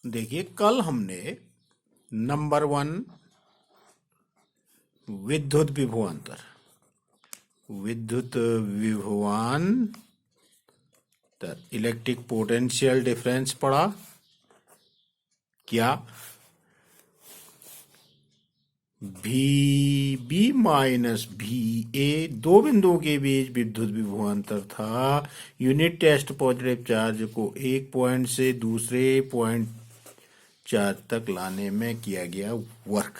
देखिए, कल हमने नंबर 1 विद्युत विभवांतर इलेक्ट्रिक पोटेंशियल डिफरेंस पढ़ा। क्या VB माइनस VA दो बिंदुओं के बीच विद्युत विभवांतर था। यूनिट टेस्ट पॉजिटिव चार्ज को एक पॉइंट से दूसरे पॉइंट चार्ज तक लाने में किया गया वर्क।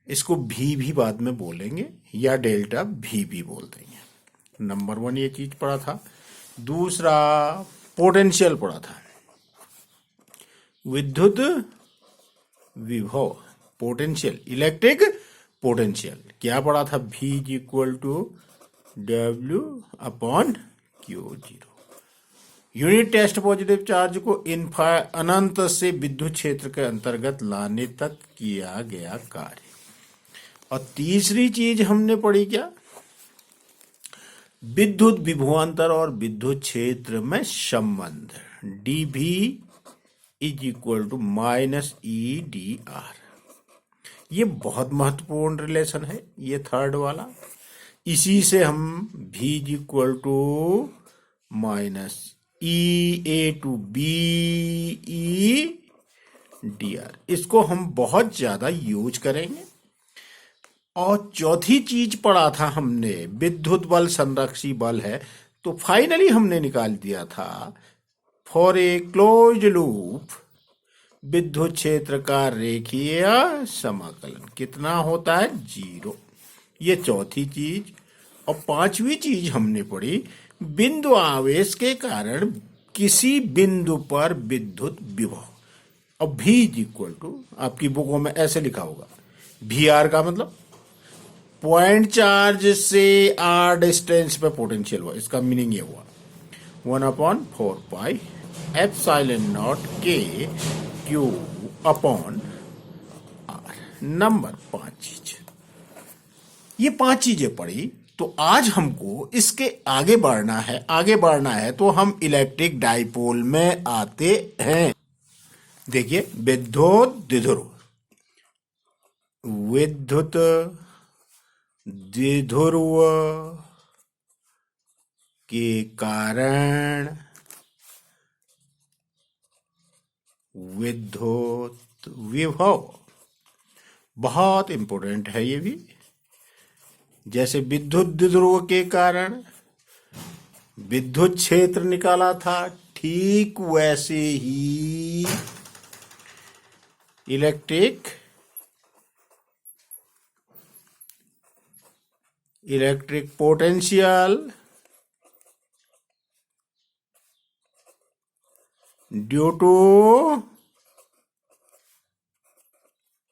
इसको भी बाद में बोलेंगे या डेल्टा भी बोल देंगे। नंबर 1 ये चीज पढ़ा था। दूसरा पोटेंशियल पढ़ा था, विद्युत विभव पोटेंशियल, इलेक्ट्रिक पोटेंशियल। क्या पढ़ा था? V equal to W upon Q0। Unit test positive charge को अनंत से विद्युत क्षेत्र के अंतर्गत लाने तक किया गया कार्य। और तीसरी चीज हमने पढ़ी क्या? विद्युत विभवांतर और विद्युत क्षेत्र में संबंध, dV is equal to minus EdR। ये बहुत महत्वपूर्ण रिलेशन है, ये थर्ड वाला। इसी से हम V equal to minus EA to BE dr, इसको हम बहुत ज्यादा यूज करेंगे। और चौथी चीज पढ़ा था हमने, विद्युत बल संरक्षी बल है, तो फाइनली हमने निकाल दिया था फॉर ए क्लोज्ड लूप विद्युत क्षेत्र का रेखीय समाकलन कितना होता है? 0। ये चौथी चीज। और पांचवी चीज हमने पढ़ी, बिंदु आवेश के कारण किसी बिंदु पर विद्युत विभव। और V इक्वल टू, आपकी बुकों में ऐसे लिखा होगा, VR का मतलब पॉइंट चार्ज से R डिस्टेंस पे पोटेंशियल हुआ। इसका मीनिंग ये हुआ 1/4 pi epsilon not K Q upon R। Number 5 चीज, ये 5 चीजें पढ़ी। तो आज हमको इसके आगे बढ़ना है तो हम इलेक्ट्रिक डाइपोल में आते हैं। देखिए, विद्युत द्विध्रुव के कारण विद्युत विभव बहुत इंपॉर्टेंट है ये भी। जैसे विद्युत द्विध्रुव के कारण विद्युत क्षेत्र निकाला था, ठीक वैसे ही electric potential due to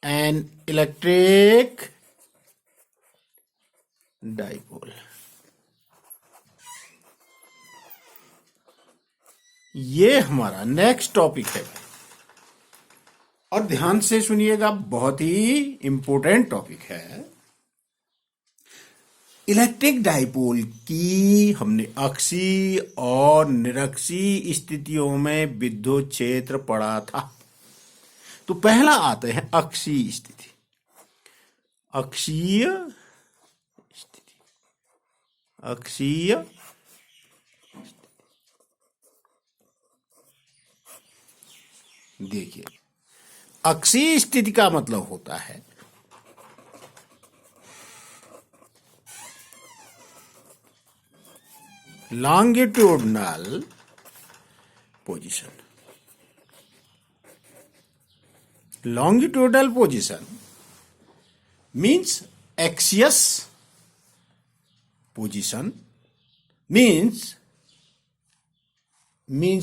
an electric dipole. ये हमारा नेक्स्ट टॉपिक है और ध्यान से सुनिएगा, बहुत ही इंपॉर्टेंट टॉपिक है। इलेक्ट्रिक डाइपोल की हमने अक्षीय और निरक्षीय स्थितियों में विद्युत क्षेत्र पढ़ा था। तो पहला आते हैं अक्षीय स्थिति। अक्षीय देखिए, अक्षीय स्थिति का मतलब होता है longitudinal position. Longitudinal position means axial position, means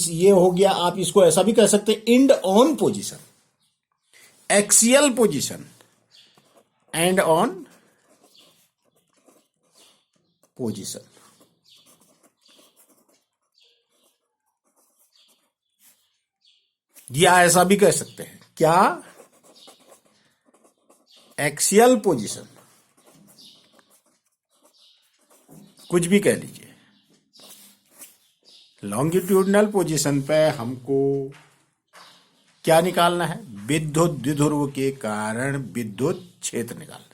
ये हो गया। आप इसको ऐसा भी कह सकते हैं, and on position, axial position, and on position. या ऐसा भी कह सकते हैं, क्या? एक्सियल पोजीशन, कुछ भी कह लीजिए। लॉन्गिट्यूडनल पोजीशन पे हमको क्या निकालना है? विद्युत द्विध्रुव के कारण विद्युत क्षेत्र निकालना है।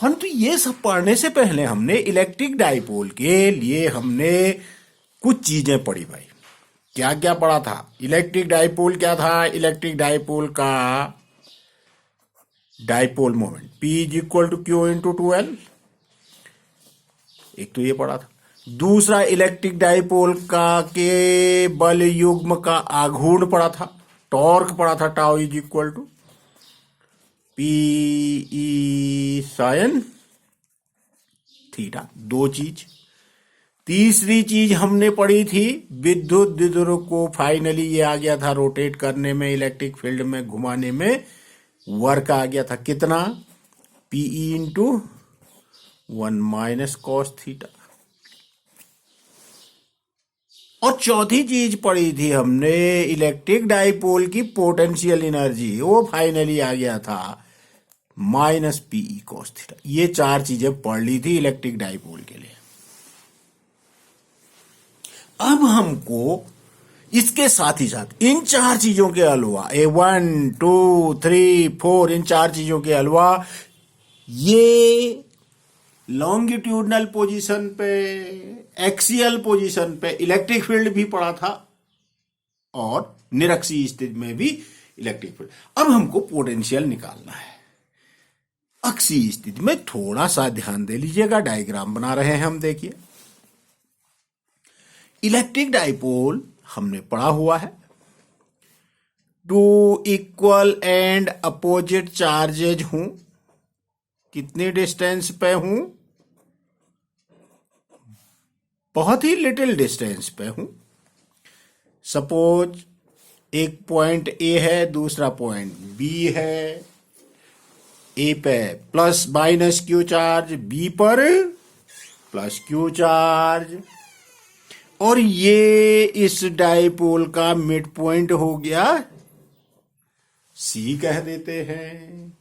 परंतु ये सब पढ़ने से पहले हमने इलेक्ट्रिक डाइपोल के लिए हमने कुछ चीजें पढ़ी भाई। क्या क्या पढ़ा था? इलेक्ट्रिक डाइपोल क्या था? इलेक्ट्रिक डाइपोल का dipole moment P is equal to Q into 2L, एक तो ये पढ़ा था। दूसरा, इलेक्ट्रिक डाइपोल का के बल युग्म का आघूर्ण पढ़ा था, टॉर्क पढ़ा था, tau is equal to P E sine theta. दो चीज। तीसरी चीज हमने पढ़ी थी विद्युत द्विध्रुव को फाइनली ये आ गया था रोटेट करने में, इलेक्ट्रिक फील्ड में घुमाने में वर्क आ गया था कितना? Pe into 1 minus cos theta. और चौथी चीज पढ़ी थी हमने इलेक्ट्रिक डाइपोल की पोटेंशियल एनर्जी, वो फाइनली आ गया था माइनस Pe कॉस थीटा। ये चार चीजें पढ़ ली थी इलेक्ट्रिक डाइपोल के लिए। अब हमको इसके साथ ही साथ इन चार चीजों के अलावा 1 2 3 4 इन चार चीजों के अलावा ये लॉन्गिट्यूडनल पोजीशन पे, एक्सियल पोजीशन पे इलेक्ट्रिक फील्ड भी पड़ा था और निरक्षीय स्थिति में भी इलेक्ट्रिक फील्ड। अब हमको पोटेंशियल निकालना है अक्षीय स्थिति में। थोड़ा सा ध्यान दे लीजिएगा, डायग्राम बना रहे हैं हम। देखिए, इलेक्ट्रिक डाइपोल हमने पढ़ा हुआ है। Two equal and opposite charges हूं, कितने डिस्टेंस पे हूं? बहुत ही लिटिल डिस्टेंस पे हूं। सपोज एक पॉइंट ए है, दूसरा पॉइंट बी है। ए पे plus minus Q charge, B पर प्लस क्यू चार्ज, और ये इस डाइपोल का मिड पॉइंट हो गया, सी कह देते हैं।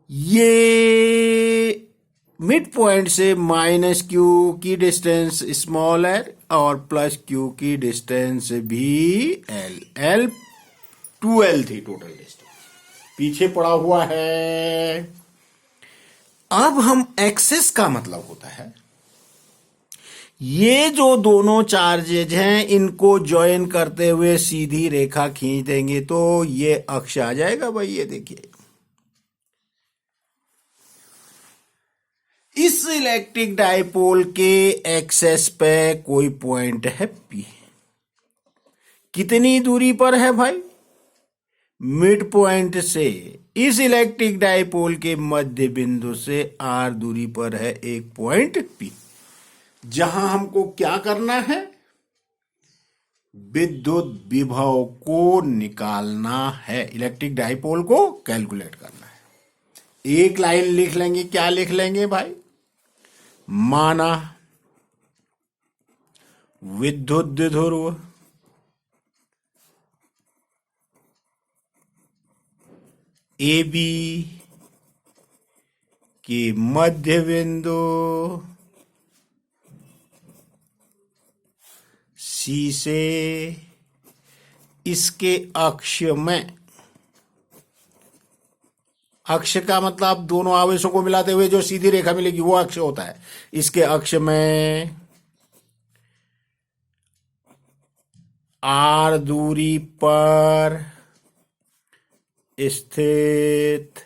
ये मिड पॉइंट से माइनस क्यू की डिस्टेंस स्मॉल है और प्लस क्यू की डिस्टेंस भी एल 2L थी टोटल डिस्टेंस, पीछे पड़ा हुआ है। अब हम एक्सिस का मतलब होता है ये जो दोनों चार्जेज हैं इनको ज्वाइन करते हुए सीधी रेखा खींच देंगे तो ये अक्ष आ जाएगा भाई। ये देखिए, इस इलेक्ट्रिक डाइपोल के एक्सेस पे कोई पॉइंट है P, कितनी दूरी पर है भाई? मिड पॉइंट से इस इलेक्ट्रिक डाइपोल के मध्य बिंदु से R दूरी पर है एक पॉइंट P, जहां हमको क्या करना है? विद्युत विभव को निकालना है, इलेक्ट्रिक डाइपोल को कैलकुलेट करना है। एक लाइन लिख लेंगे, क्या लिख लेंगे भाई? माना विद्युत द्विध्रुव ए बी के मध्य बिंदु सी से इसके अक्ष में, अक्ष का मतलब दोनों आवेशों को मिलाते हुए जो सीधी रेखा मिलेगी वो अक्ष होता है। इसके अक्ष में R दूरी पर स्थित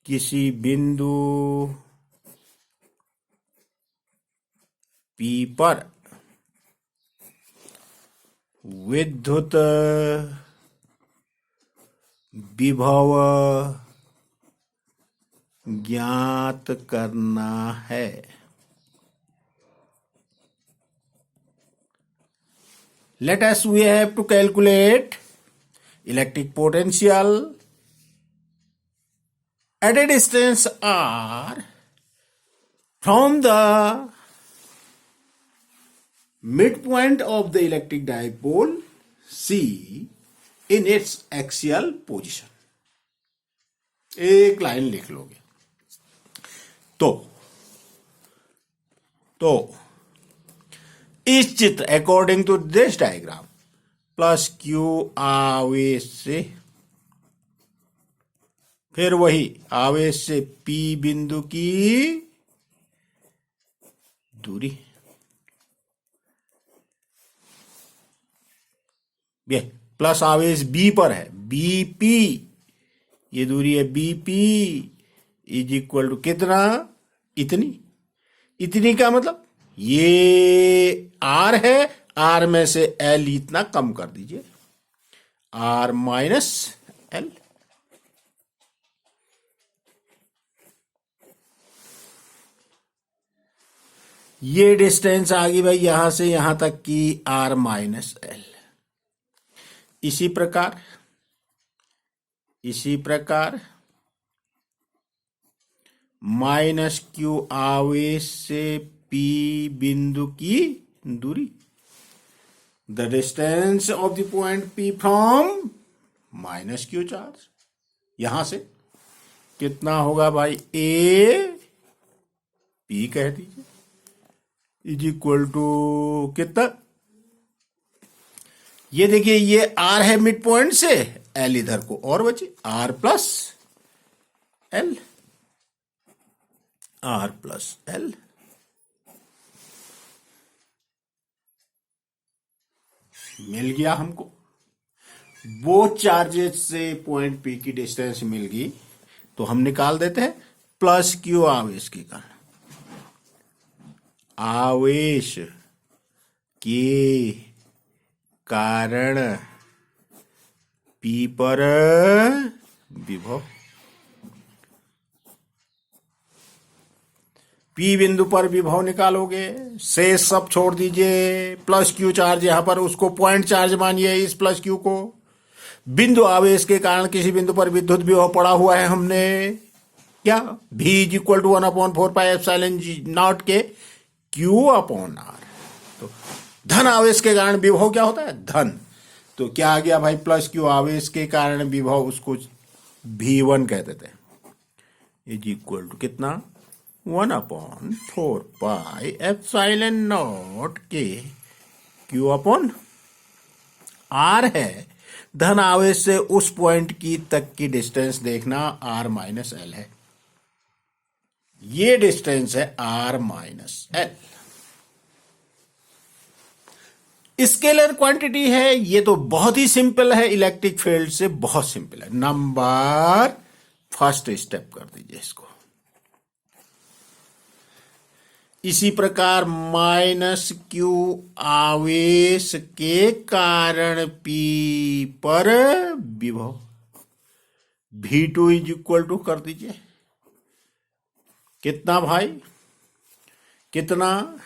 किसी बिंदु P पर विद्युत विभव ज्ञात करना है। Let us we have to calculate electric potential at a distance R from the midpoint of the electric dipole C in its axial position। एक लाइन लिख लोगे तो इस चित्र according to this diagram plus Q आवेश से, फिर वही आवेश से P बिंदु की दूरी, ये प्लस आवेश B पर है, BP, ये दूरी है BP इज इक्वल टू कितना, इतनी। इतनी का मतलब ये R है, R में से L इतना कम कर दीजिए, R माइनस L। ये डिस्टेंस आ गई भाई यहां से यहां तक की R माइनस L। इसी प्रकार माइनस क्यू आवेश से P बिंदु की दूरी, the distance of the point P from minus Q charge, यहां से कितना होगा भाई, A P कह दीजिए, इज इक्वल टू कितना, ये देखिए ये R है मिड पॉइंट से, L इधर को और बचे, R plus L, R plus L। मिल गया हमको, वो चार्जेस से पॉइंट P की डिस्टेंस मिल गई, तो हम निकाल देते हैं प्लस क्यू आवेश के कारण, आवेश के कारण P पर विभव, P बिंदु पर विभव निकालोगे, शेष सब छोड़ दीजिए, प्लस क्यू चार्ज यहां पर, उसको पॉइंट चार्ज मानिए इस प्लस क्यू को। बिंदु आवेश के कारण किसी बिंदु पर विद्युत विभव पड़ा हुआ है हमने, क्या, V इज इक्वल टू 1/4πε0 के Q अपॉन R। तो धन आवेश के कारण विभव क्या होता है, धन, तो क्या आ गया भाई, प्लस क्यू आवेश के कारण विभव, उसको V1 कह देते हैं, इज इक्वल टू कितना, 1/4πε0 के Q अपॉन R है। धन आवेश से उस पॉइंट की तक की डिस्टेंस देखना R माइनस L है, ये डिस्टेंस है R minus L। Scalar quantity है, ये तो बहुत ही सिंपल है, इलेक्ट्रिक फील्ड से बहुत सिंपल है। नंबर फर्स्ट स्टेप कर दीजिए इसको। इसी प्रकार माइनस क्यू आवेश के कारण P पर विभव, V2 इज इक्वल टू कर दीजिए कितना भाई, कितना,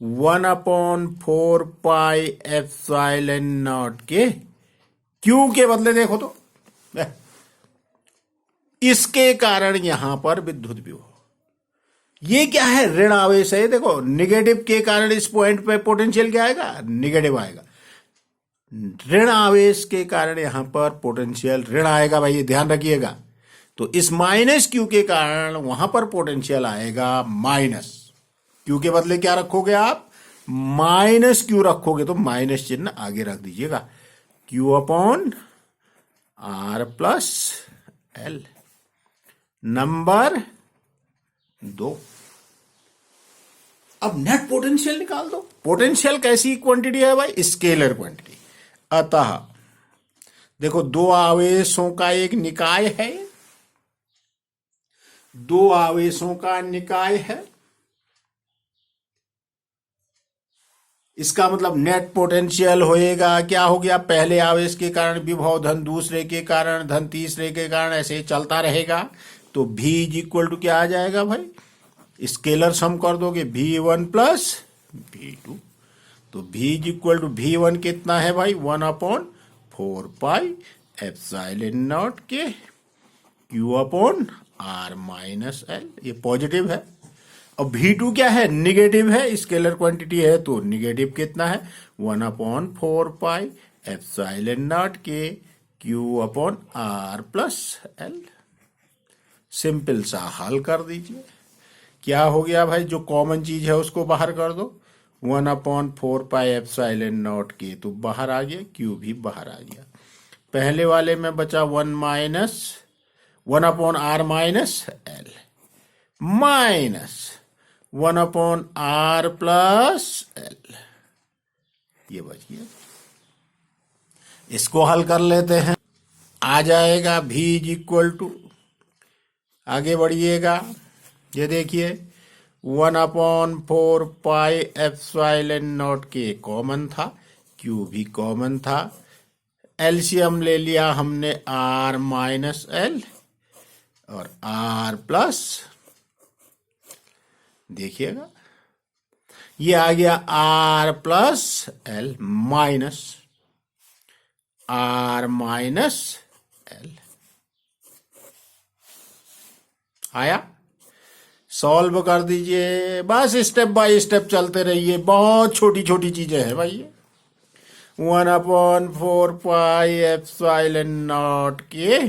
1/4πε0 के Q के बदले देखो तो, इसके कारण यहां पर विद्युत विभव, ये क्या है, ऋण आवेश है, देखो निगेटिव के कारण इस पॉइंट पे पोटेंशियल क्या आएगा, निगेटिव आएगा, ऋण आवेश के कारण यहां पर पोटेंशियल ऋण आएगा भाई, ये ध्यान रखिएगा। तो इस माइनस क्यू के कारण वहां पर पोटेंशियल आएगा माइनस, क्यू के बदले क्या रखोगे आप, माइनस क्यू रखोगे, तो माइनस चिन्ह आगे रख दीजिएगा, Q upon R plus L। Number 2, अब नेट पोटेंशियल निकाल दो। पोटेंशियल कैसी क्वांटिटी है भाई, स्केलर क्वांटिटी। अतः देखो दो आवेशों का एक निकाय है, दो आवेशों का निकाय है, इसका मतलब नेट पोटेंशियल होएगा, क्या हो गया, पहले आवेश के कारण विभव धन, दूसरे के कारण धन, तीसरे के कारण, ऐसे ही चलता रहेगा। तो V इज इक्वल टू क्या आ जाएगा भाई, स्केलर सम कर दोगे, V1 प्लस V2। तो V is equal to V1 कितना है भाई, 1/4πε0 के Q upon R minus L, ये पॉजिटिव है। अब V2 क्या है, निगेटिव है, स्केलर क्वांटिटी है, तो निगेटिव कितना है, 1/4πε0 के Q upon R plus L। Simple सा हल कर दीजिए, क्या हो गया भाई, जो कॉमन चीज है उसको बाहर कर दो, 1/4πε0 के तो बाहर आ गया, क्यू भी बाहर आ गया। पहले वाले में बचा 1/r-l माइनस 1/r+l, ये बच गया। इसको हल कर लेते हैं। आ जाएगा v = आगे बढ़िएगा, ये देखिए 1/4πε0 के कॉमन था, q भी कॉमन था, एलसीएम ले लिया हमने r-l और r+, देखिएगा ये आ गया r+l माइनस r-l आया। सॉल्व कर दीजिए, बस स्टेप बाय स्टेप चलते रहिए, बहुत छोटी छोटी चीजें हैं भाई ये। 1/4πε0 के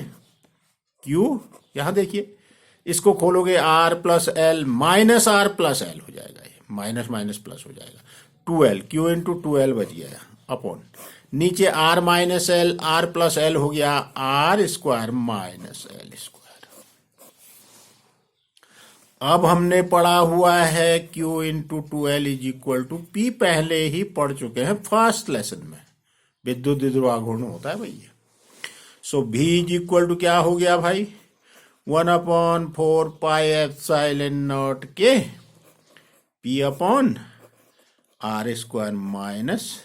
क्यू, यहां देखिए इसको खोलोगे r+l माइनस r+l हो जाएगा, ये माइनस माइनस प्लस हो जाएगा, 2l q इंटू 2l बच गया अपॉन नीचे r-l r+l हो गया r² माइनस l स्क्वायर। अब हमने पढ़ा हुआ है q इंटू 2l = p, पहले ही पढ़ चुके हैं फर्स्ट लेसन में, विद्युत द्विध्रुव आघूर्ण होता है भाई। सो v = क्या हो गया भाई, 1/4πε0 के p/r² माइनस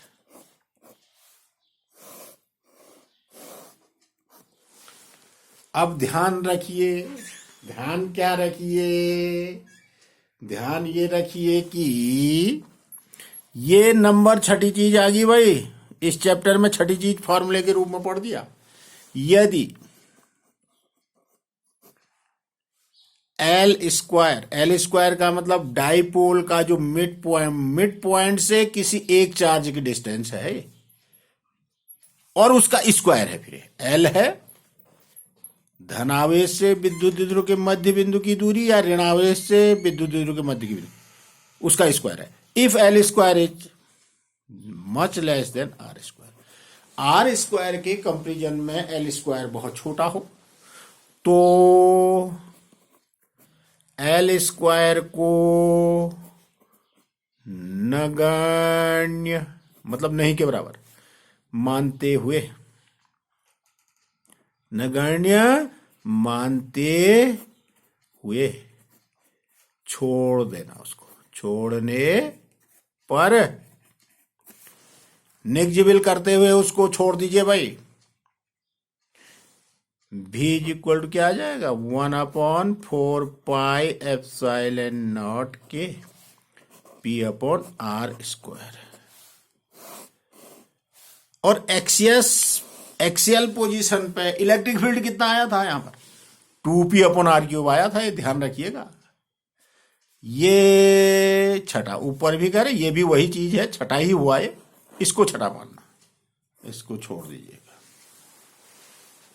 अब ध्यान रखिए, ध्यान क्या रखिए, ध्यान ये रखिए कि ये नंबर छठी चीज आ गई भाई, इस चैप्टर में छठी चीज फॉर्मूले के रूप में पढ़ दिया। यदि l² का मतलब डाइपोल का जो मिड पॉइंट से किसी एक चार्ज की डिस्टेंस है और उसका स्क्वायर है, फिर l है धनावेश से विद्युत द्विध्रुव के मध्य बिंदु की दूरी या ऋणावेश से विद्युत द्विध्रुव के मध्य की दूरी, उसका स्क्वायर है। If l² is much less then r² के कंपेरिजन में l² बहुत छोटा हो तो l² को नगण्य मतलब नहीं के बराबर मानते हुए, नगण्य मानते हुए छोड़ देना, उसको छोड़ने पर नेग्लिजिबल करते हुए उसको छोड़ दीजिए भाई। v = क्या आ जाएगा, 1/4πε0 के p/r²। और एक्सियल पोजीशन पे इलेक्ट्रिक फील्ड कितना आया था, यहां पर 2p/r³ आया था, ये ध्यान रखिएगा। ये छठा ऊपर भी करे, ये भी वही चीज है, छठा ही हुआ है, इसको छठा मानना, इसको छोड़ दीजिएगा,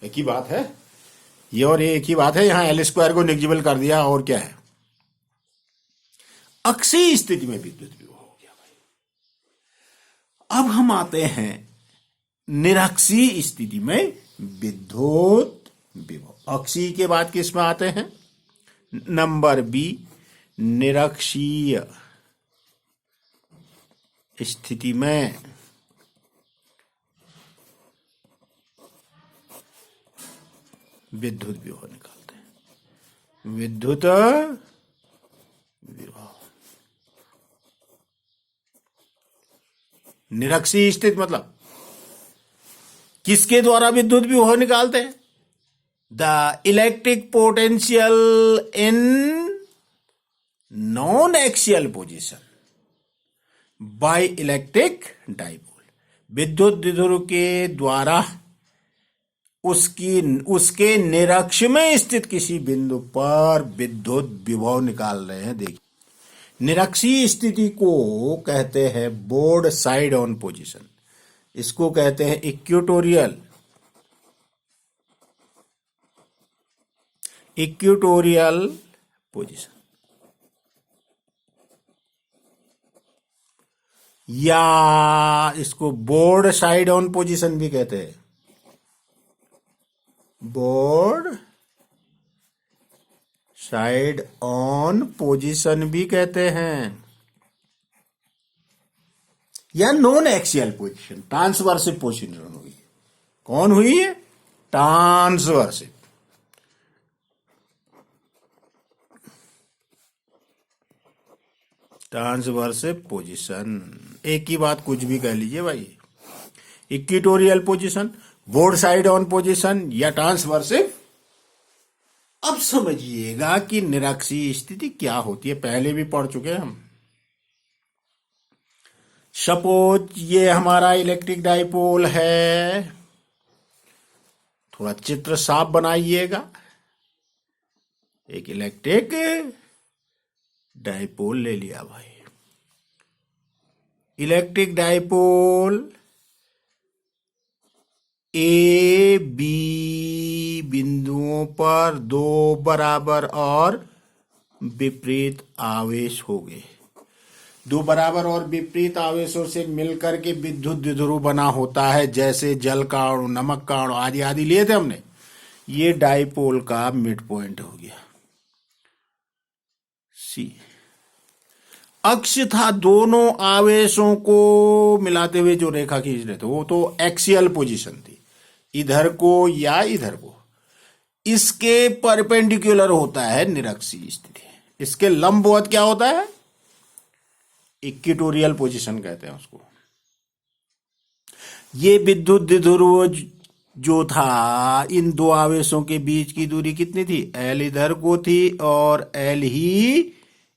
एक ही बात है ये और ये एक ही बात है। यहां l² को नेग्लिजिबल कर दिया और क्या है, अक्षीय स्थिति में विद्युत विभव हो गया भाई। अब हम आते हैं निरक्षीय स्थिति में विद्युत विभव। अक्षीय के बाद किस में आते हैं, नंबर बी निरक्षीय स्थिति में विद्युत विभव निकालते हैं, विद्युत विभव। निरक्षीय स्थिति मतलब किसके द्वारा विद्युत विभव निकालते हैं, the electric potential in non axial position by electric dipole. विद्युत द्विध्रुव के द्वारा उसके निरक्ष में स्थित किसी बिंदु पर विद्युत विभव निकाल रहे हैं। देखिए निरक्षीय स्थिति को कहते हैं बोर्ड साइड ऑन पोजीशन, इसको कहते हैं इक्वेटोरियल पोजीशन। या इसको बोर्ड साइड ऑन पोजीशन भी कहते हैं, बोर्ड साइड ऑन पोजीशन भी कहते हैं, या नॉन एक्सियल पोजीशन, ट्रांसवर्सिव पोजीशन हुई। कौन हुई है? ट्रांसवर्सिव। ट्रांसवर्सिव पोजीशन, एक ही बात कुछ भी कह लीजिए भाई। Equatorial position, board side on position या ट्रांसवर्सिव। अब समझिएगा कि निरक्षीय स्थिति क्या होती है, पहले भी पढ़ चुके हैं हम। सपोज ये हमारा इलेक्ट्रिक डाइपोल है, थोड़ा चित्र साफ बनाइएगा। एक इलेक्ट्रिक डाइपोल ले लिया भाई। इलेक्ट्रिक डाइपोल ए बी बिंदुओं पर दो बराबर और विपरीत आवेश हो गए। दो बराबर और विपरीत आवेशों से मिलकर के विद्युत द्विध्रुव बना होता है, जैसे जल का अणु, नमक का अणु आदि आदि लिए थे हमने। ये डाइपोल का मिड पॉइंट हो गया सी। अक्ष था, दोनों आवेशों को मिलाते हुए जो रेखा खींच रहे थे वो तो एक्सियल पोजीशन थी, इधर को या इधर को। इसके परपेंडिकुलर होता है निरक्षीय स्थिति, इसके लंबवत क्या होता है? इक्वेटोरियल पोजीशन कहते हैं उसको। ये विद्युत द्विध्रुव जो था, इन दो आवेशों के बीच की दूरी कितनी थी? L इधर को थी और L ही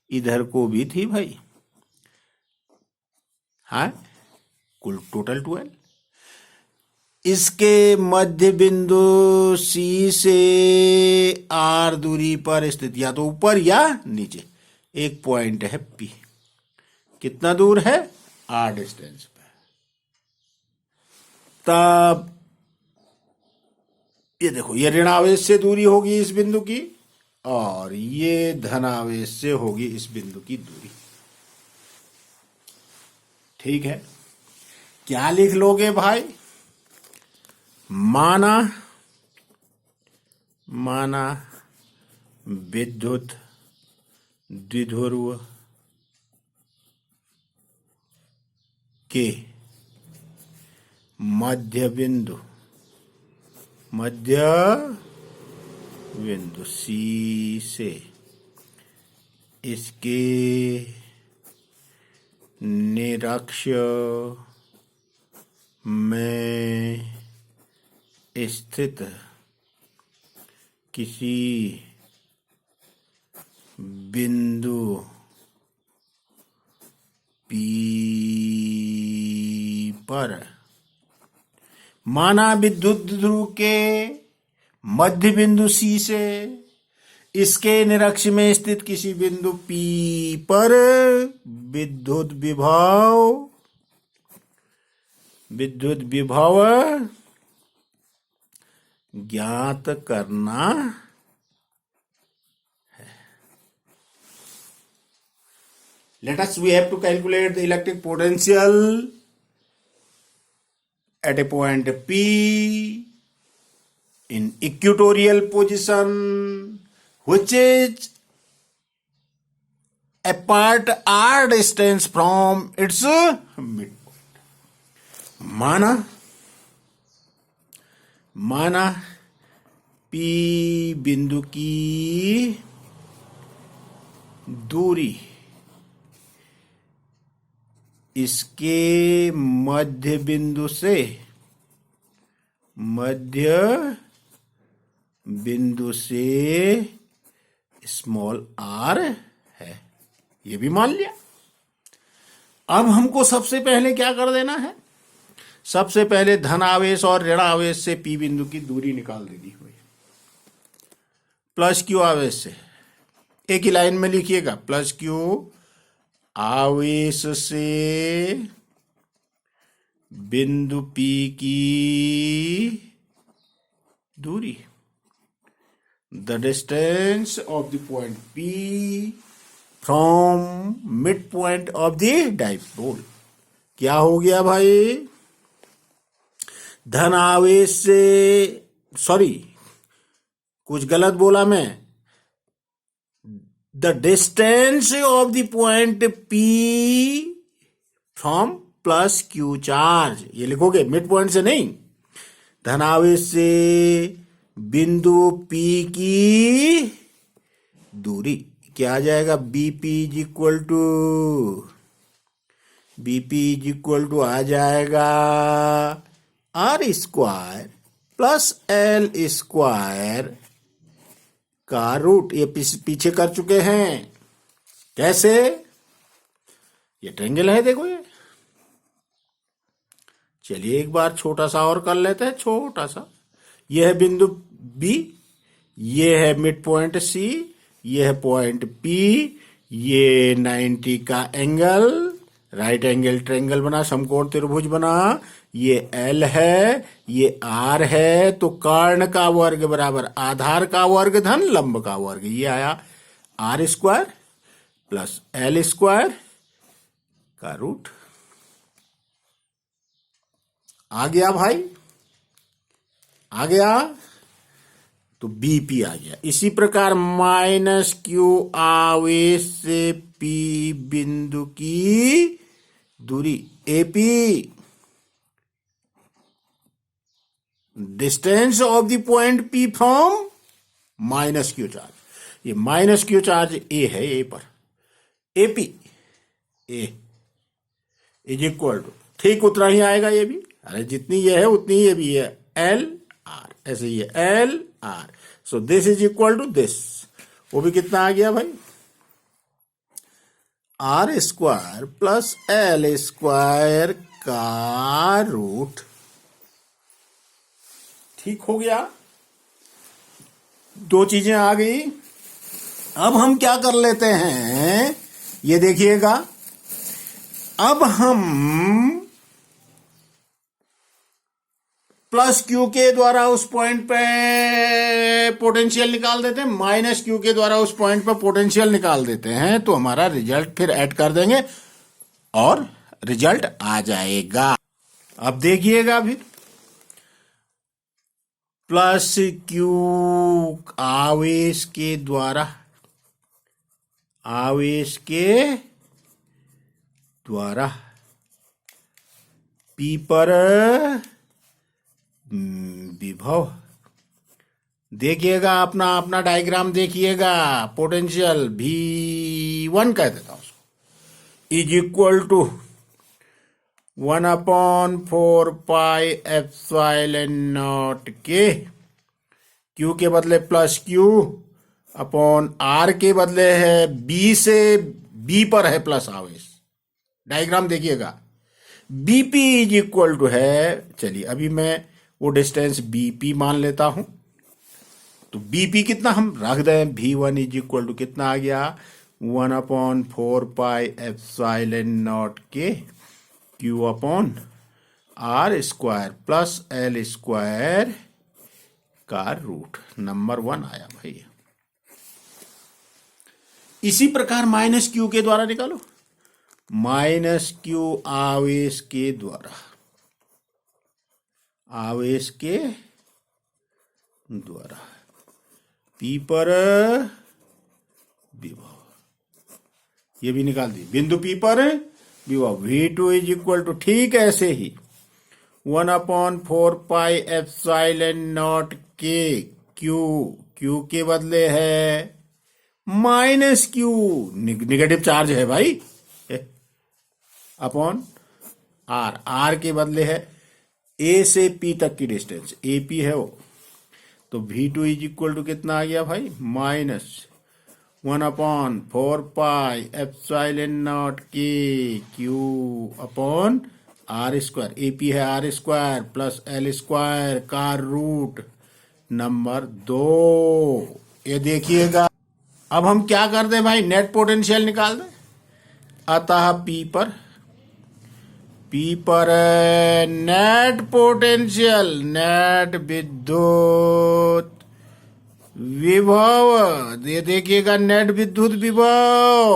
इधर को भी थी भाई। हाँ, कुल टोटल 12। इसके मध्य बिंदु C से R दूरी पर स्थित, या तो ऊपर या नीचे, एक पॉइंट है P। कितना दूर है? R डिस्टेंस पे। तब ये देखो, ये ऋणावेश से दूरी होगी इस बिंदु की, और ये धनावेश से होगी इस बिंदु की दूरी। ठीक है, क्या लिख लोगे भाई? माना विद्युत द्विध्रुव के मध्य बिंदु C से इसके निरक्ष में स्थित किसी बिंदु P पर, माना विद्युत ध्रुव के मध्य बिंदु C से इसके निरक्ष में स्थित किसी बिंदु P पर विद्युत विभव ज्ञात करना है। Let us we have to calculate the electric potential at a point P in equatorial position, which is apart R distance from its midpoint. माना P बिंदु की दूरी इसके मध्य बिंदु से स्मॉल r है, ये भी मान लिया। अब हमको सबसे पहले क्या कर देना है? सबसे पहले धन आवेश और ऋण आवेश से P बिंदु की दूरी निकाल देनी हुई। प्लस Q आवेश से, एक ही लाइन में लिखिएगा, प्लस Q आवेश से बिंदु P की दूरी, the distance of the point P from midpoint of the dipole, क्या हो गया भाई, धन आवेश से, सॉरी कुछ गलत बोला मैं, the distance of the point P from plus Q charge, ये लिखोगे मिड पॉइंट से नहीं, धनावेश से बिंदु P की दूरी क्या आ जाएगा, बीपी इज इक्वल टू आ जाएगा R square plus L square का रूट। ये पीछे कर चुके हैं, कैसे, ये ट्रायंगल है देखो ये। चलिए एक बार छोटा सा और कर लेते हैं, छोटा सा। ये है बिंदु B, ये है मिड पॉइंट C, ये है पॉइंट P, ये 90 का एंगल, राइट एंगल ट्रायंगल बना, समकोण त्रिभुज बना, ये L है, ये R है, तो कर्ण का वर्ग बराबर आधार का वर्ग धन लंब का वर्ग, ये आया R square plus L square का रूट। आ गया भाई, आ गया, तो बीपी आ गया। इसी प्रकार माइनस क्यू आवेश से P बिंदु की दूरी AP, distance of the point P from minus Q charge, ये माइनस क्यू चार्ज ए है, ए पर AP A is equal to, ठीक उतना ही आएगा ये भी, अरे जितनी ये है उतनी ये भी है, एल आर, ऐसे ही है L R, so this is equal to this, वो भी कितना आ गया भाई, R square plus L square का रूट। ठीक हो गया, दो चीजें आ गई। अब हम क्या कर लेते हैं, ये देखिएगा, अब हम प्लस क्यू के द्वारा उस पॉइंट पे पोटेंशियल निकाल देते हैं, माइनस क्यू के द्वारा उस पॉइंट पे पोटेंशियल निकाल देते हैं, तो हमारा रिजल्ट फिर ऐड कर देंगे और रिजल्ट आ जाएगा। अब देखिएगा फिर, प्लस क्यू आवेश के द्वारा P पर विभव, देखिएगा अपना अपना डायग्राम देखिएगा, पोटेंशियल V1 कह देता हूं उसको, is equal to 1/4 pi epsilon naught के, क्यू के बदले प्लस क्यू अपॉन आर के बदले है बी से, बी पर है प्लस आवेश, डायग्राम देखिएगा, बीपी इज इक्वल टू है, चलिए अभी मैं वो डिस्टेंस बीपी मान लेता हूं, तो बीपी कितना हम रख दें, V1 इज इक्वल टू कितना आ गया, 1/4 पाई एप्सिलॉन नॉट के Q upon are square plus L square का रूट, नंबर 1 आया भाई। इसी प्रकार माइनस क्यू के द्वारा निकालो, माइनस क्यू आवेश के द्वारा P पर विभव, ये भी निकाल दी, बिंदु P पर विभव V2 इज इक्वल टू, ठीक ऐसे ही 1/4 पाई एप्सिलॉन नॉट के, क्यू के बदले है माइनस क्यू, निगेटिव चार्ज है भाई, अपॉन आर के बदले है ए से पी तक की डिस्टेंस, एपी है वो, तो V2 इज इक्वल टू कितना आ गया भाई, माइनस 1/4 पाई एप्सिलॉन नॉट के Q upon are square, AP है r square plus L square का रूट, नंबर 2। ये देखिएगा, अब हम क्या कर दें भाई, नेट पोटेंशियल निकाल दें, अतः P पर नेट पोटेंशियल, नेट विद्युत विभव, ये देखिएगा नेट विद्युत विभव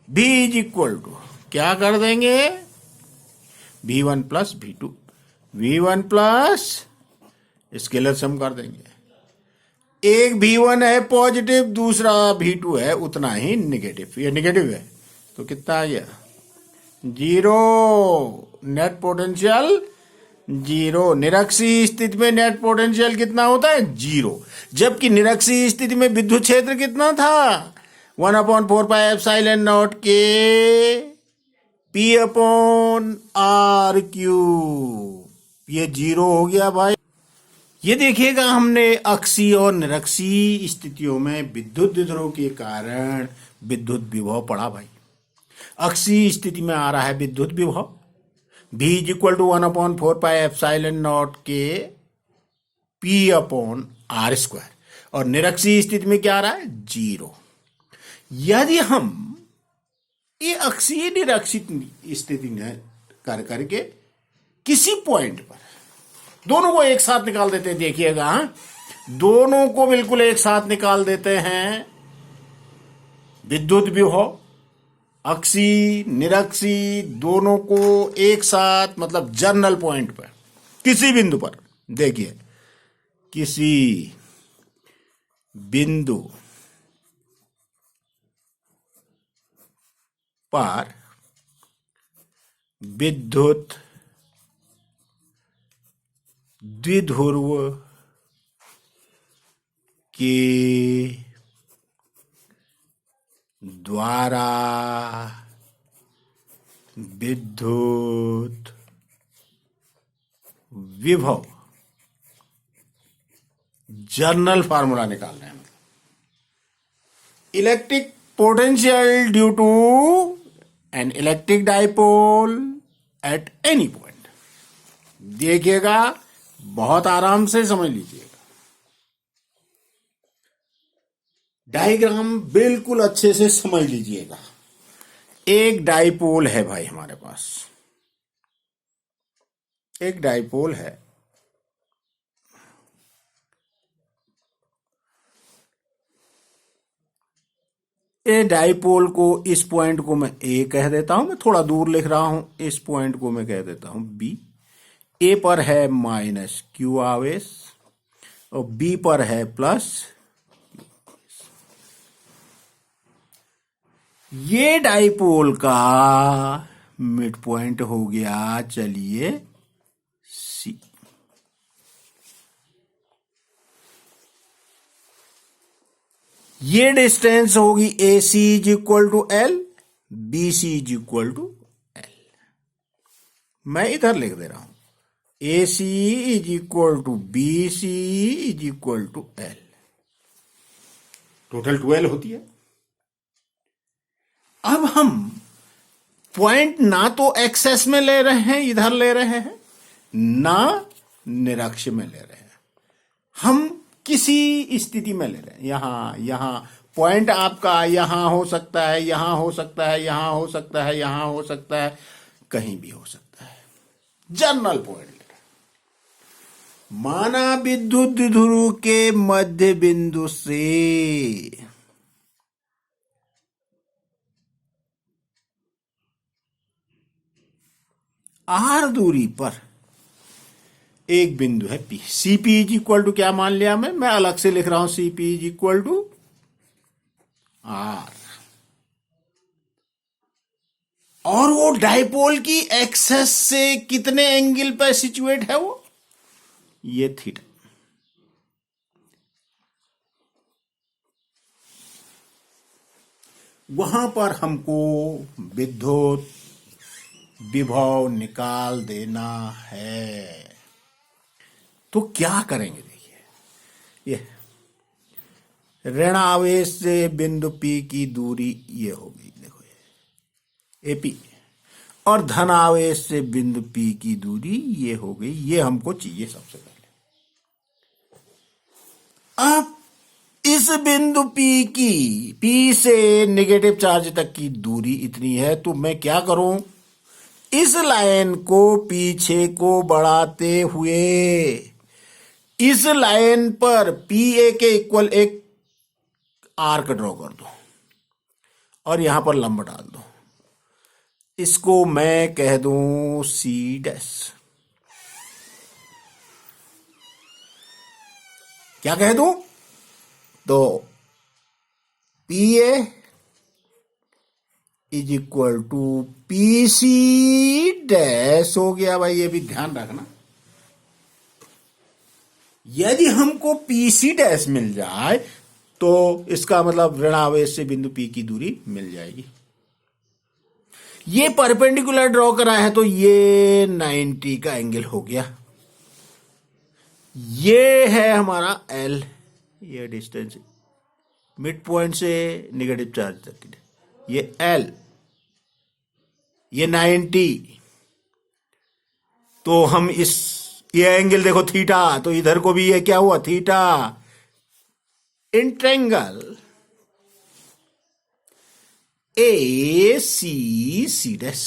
V इज इक्वल टू क्या कर देंगे, V1 plus V2, V1 plus scalar सम कर देंगे। एक V1 है पॉजिटिव, दूसरा V2 है उतना ही निगेटिव, ये निगेटिव है तो कितना आ गया 0, नेट पोटेंशियल 0। निरक्षीय स्थिति में नेट पोटेंशियल कितना होता है 0, जबकि निरक्षीय स्थिति में विद्युत क्षेत्र कितना था 1/4πε0 के P/R3। ये 0 हो गया भाई। ये देखिएगा हमने अक्षीय और निरक्षीय स्थितियों में विद्युत द्विध्रुव के कारण विद्युत विभव पढ़ा भाई। अक्षीय स्थिति में आ रहा है विद्युत विभव V = 1/4πε0 के P/R², और निरक्षीय स्थिति में क्या आ रहा है 0। यदि हम ये अक्षीय निरक्षीय स्थिति में कर करके किसी पॉइंट पर दोनों को एक साथ निकाल देते हैं, देखिएगा दोनों को बिल्कुल एक साथ निकाल देते हैं, विद्युत विभव अक्षीय निरक्षीय दोनों को एक साथ, मतलब जर्नल पॉइंट पर किसी बिंदु पर, देखिए किसी बिंदु पर विद्युत द्विध्रुव के द्वारा विद्युत विभव, जर्नल फार्मूला निकाल रहे हैं। Electric potential due to an electric dipole at any point. देखिएगा बहुत आराम से समझ लीजिएगा, डायग्राम बिल्कुल अच्छे से समझ लीजिएगा। एक डाइपोल है भाई हमारे पास, एक डाइपोल है, ए डाइपोल को, इस पॉइंट को मैं ए कह देता हूं, मैं थोड़ा दूर लिख रहा हूं, इस पॉइंट को मैं कह देता हूं बी। ए पर है -q आवेश और बी पर है प्लस। ये डाइपोल का मिड पॉइंट हो गया, चलिए सी। ये डिस्टेंस होगी AC = L, BC = L। मैं इधर लिख दे रहा हूं AC = BC = L, टोटल 12 होती है। अब हम पॉइंट ना तो एक्सेस में ले रहे हैं, इधर ले रहे हैं, ना निरक्ष में ले रहे हैं, हम किसी स्थिति में ले रहे हैं। यहां पॉइंट आपका यहां हो सकता है, यहां हो सकता है, यहां हो सकता है, यहां हो सकता है, कहीं भी हो सकता है, जर्नल पॉइंट ले रहे हैं। माना विद्युत द्विध्रुव के मध्य बिंदु से R दूरी पर एक बिंदु है P। CP = क्या मान लिया मैं अलग से लिख रहा हूं, CP = R। और वो डाइपोल की एक्सेस से कितने एंगल पर सिचुएट है वो, ये थीटा। वहां पर हमको विद्युत विभव निकाल देना है, तो क्या करेंगे, देखिए ये ऋण आवेश से बिंदु P की दूरी ये होगी, देखो ये AP, और धन आवेश से बिंदु P की दूरी ये हो गई। ये हमको चाहिए सबसे पहले। अब इस बिंदु P से नेगेटिव चार्ज तक की दूरी इतनी है, तो मैं क्या करूं, इस लाइन को पीछे को बढ़ाते हुए इस लाइन पर PA के इक्वल एक आर्क ड्रॉ कर दो और यहां पर लंब डाल दो। इसको मैं कह दूं सी डैश। क्या कह दूं? तो P A is equal to P C dash हो गया भाई। ये भी ध्यान रखना, यदि हमको पी सी डैश मिल जाए तो इसका मतलब ऋणावेश से बिंदु पी की दूरी मिल जाएगी। ये परपेंडिकुलर ड्रॉ करा है तो ये 90 का एंगल हो गया। ये है हमारा एल, ये डिस्टेंस मिड पॉइंट से नेगेटिव चार्ज तक की। ये एल, ये 90। तो हम ये एंगल देखो थीटा, तो इधर को भी ये क्या हुआ theta. In triangle A C C dash,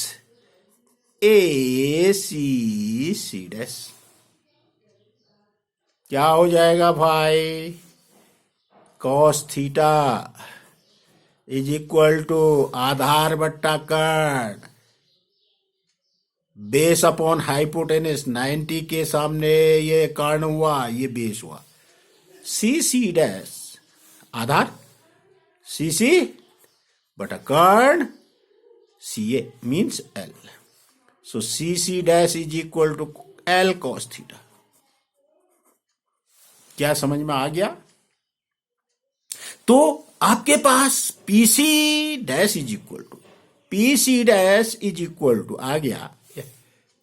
A C C dash क्या हो जाएगा भाई? Cos theta is equal to आधार बट्टा कर्ण बेस अपॉन हाइपोटेनस। 90 के सामने ये कर्ण हुआ, ये बेस हुआ। सी सी डैश आधार, सी सी बटा कर्ण C A means l. So C C dash is equal to l cos theta. क्या समझ में आ गया? तो आपके पास P C dash is equal to, P C dash is equal to आ गया,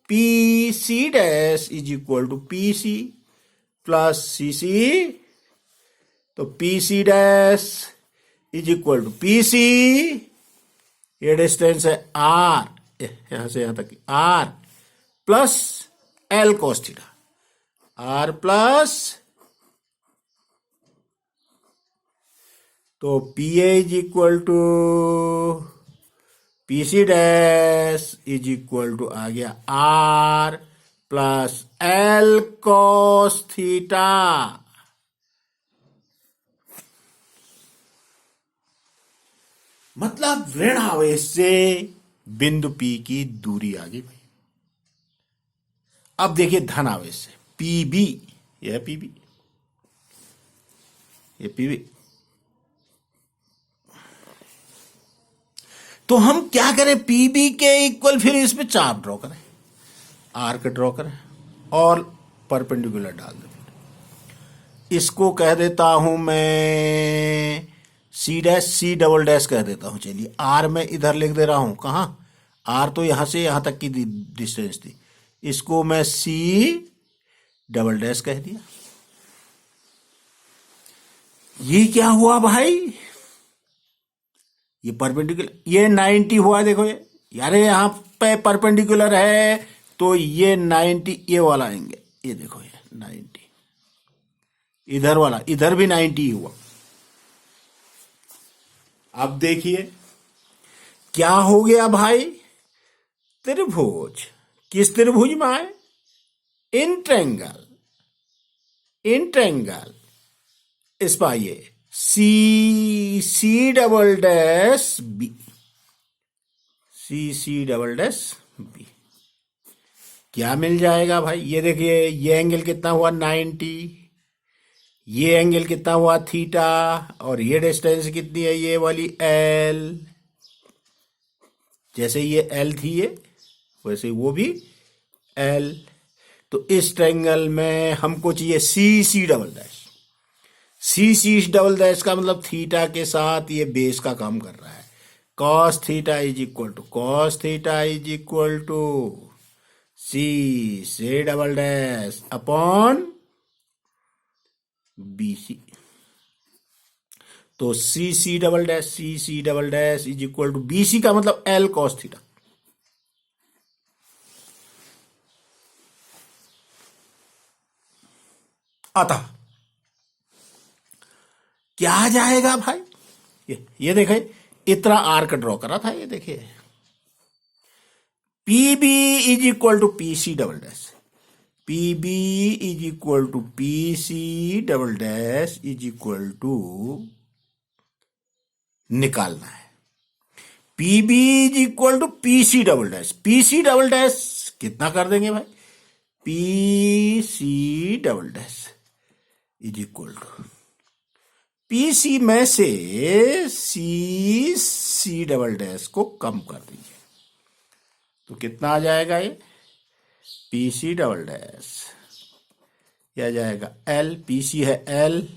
P C dash is equal to P C plus C C. तो P C dash is equal to P C, ये distance है r, यहां से यहां तक are plus L cos theta, r plus, तो P A is equal to P C dash is equal to आ गया r plus L cos theta. मतलब ऋण आवेश से बिंदु पी की दूरी आ गई भाई। अब देखिए धन आवेश से पीबी, यह पीबी, ये पीबी। तो हम क्या करें? पीबी के इक्वल फिर इसमें चाप ड्रॉ करें, आर्क ड्रॉ करें और परपेंडिकुलर डाल दें। इसको कह देता हूं मैं C dash, C double dash कह देता हूं। चलिए आर में इधर लिख दे रहा हूं, कहां? आर तो यहां से यहां तक की डिस्टेंस थी, इसको मैं सी डबल डैश कह दिया। ये क्या हुआ भाई? ये परपेंडिकुलर, ये 90 हुआ। देखो ये यार, यहां पे परपेंडिकुलर है तो ये 90, ये वाला एंगल, ये देखो ये 90, इधर वाला, इधर भी 90 हुआ। अब देखिए क्या हो गया भाई? त्रिभुज, किस त्रिभुज में आए? इन ट्रायंगल, इन ट्रायंगल इस पाइए सी सी डबल डैश बी, सी सी डबल डैश बी क्या मिल जाएगा भाई? ये देखिए ये एंगल कितना हुआ 90, ये एंगल कितना हुआ थीटा, और ये डिस्टेंस कितनी है? ये वाली एल। जैसे ये एल थी ये, वैसे वो भी एल। तो इस ट्रायंगल में हमको चाहिए सी C double dash. C C double dash का मतलब थीटा के साथ ये बेस का काम कर रहा है। Cos theta is equal to, cos theta is equal to C C double dash upon B C. तो C C double dash, C C double dash is equal to B C का मतलब L cos theta. अतः क्या आ जाएगा भाई? ये देखिए इतना आर्क ड्रॉ करा था, ये देखिए P B is equal to P C double dash, P B is equal to P C double dash is equal to निकालना है। PB is equal to PC double dash. PC double dash कितना कर देंगे भाई, PC double dash is equal to PC में से सी double dash को कम कर दीजिए तो कितना आ जाएगा, ये पीसी डबल डैश यह जाएगा एल, पीसी है l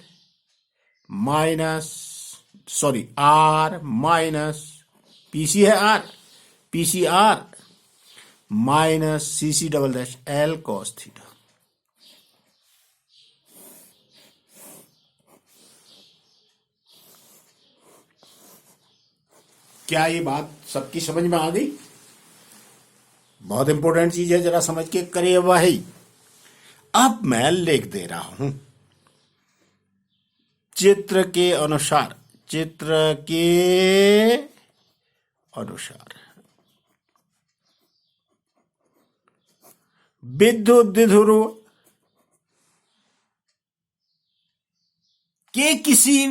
minus sorry r minus P C है r, P C r minus C C double dash l cos theta. क्या ये बात सबकी समझ में आ गई? बहुत इंपॉर्टेंट चीज है, जरा समझ के करिए भाई। अब मैं लिख दे रहा हूं चित्र के अनुसार, चित्र के अनुसार विद्युत द्विध्रुव के किसी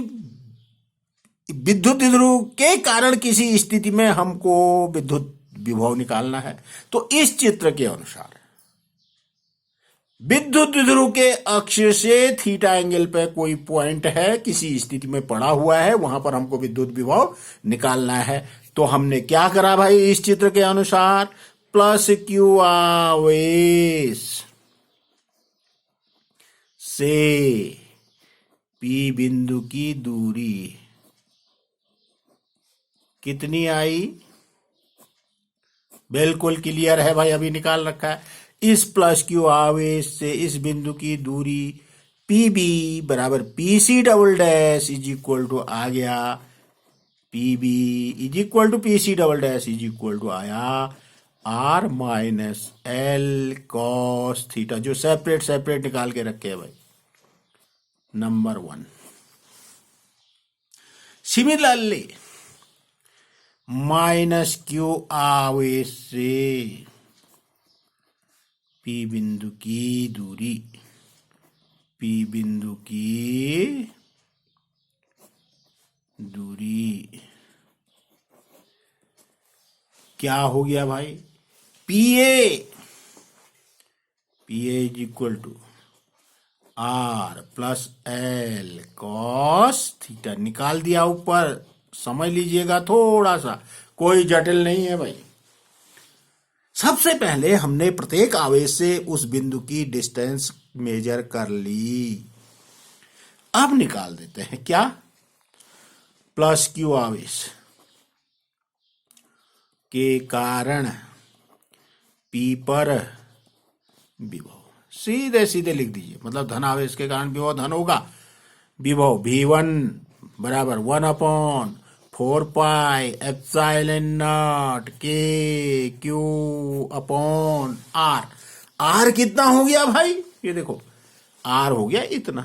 विद्युत द्विध्रुव के कारण किसी स्थिति में हमको विद्युत विभव निकालना है। तो इस चित्र के अनुसार विद्युत द्विध्रुव के अक्ष से थीटा एंगल पे कोई पॉइंट है, किसी स्थिति में पड़ा हुआ है, वहां पर हमको विद्युत विभव निकालना है। तो हमने क्या करा भाई, इस चित्र के अनुसार प्लस क्यू आवेश से पी बिंदु की दूरी कितनी आई, बिल्कुल क्लियर है भाई, अभी निकाल रखा है। इस प्लस क्यू आवेश से इस बिंदु की दूरी पीबी बराबर P C double dash is equal to आ गया, P B is equal to PC double dash is equal to आया r minus L cos theta, जो सेपरेट सेपरेट निकाल के रखे हैं भाई, नंबर 1। सिमिलरली माइनस क्यू आवेश से पी बिंदु की दूरी, पी बिंदु की दूरी क्या हो गया भाई, P A, P A is equal to r plus L cos theta. निकाल दिया ऊपर, समझ लीजिएगा थोड़ा सा, कोई जटिल नहीं है भाई। सबसे पहले हमने प्रत्येक आवेश से उस बिंदु की डिस्टेंस मेजर कर ली। अब निकाल देते हैं क्या, प्लस क्यू आवेश के कारण पी पर विभव, सीधे सीधे लिख दीजिए, मतलब धन आवेश के कारण विभव धन होगा। विभव V1 बराबर 1/4 पाई एप्सिलॉन नॉट के क्यू अपॉन आर। आर कितना हो गया भाई, ये देखो आर हो गया इतना,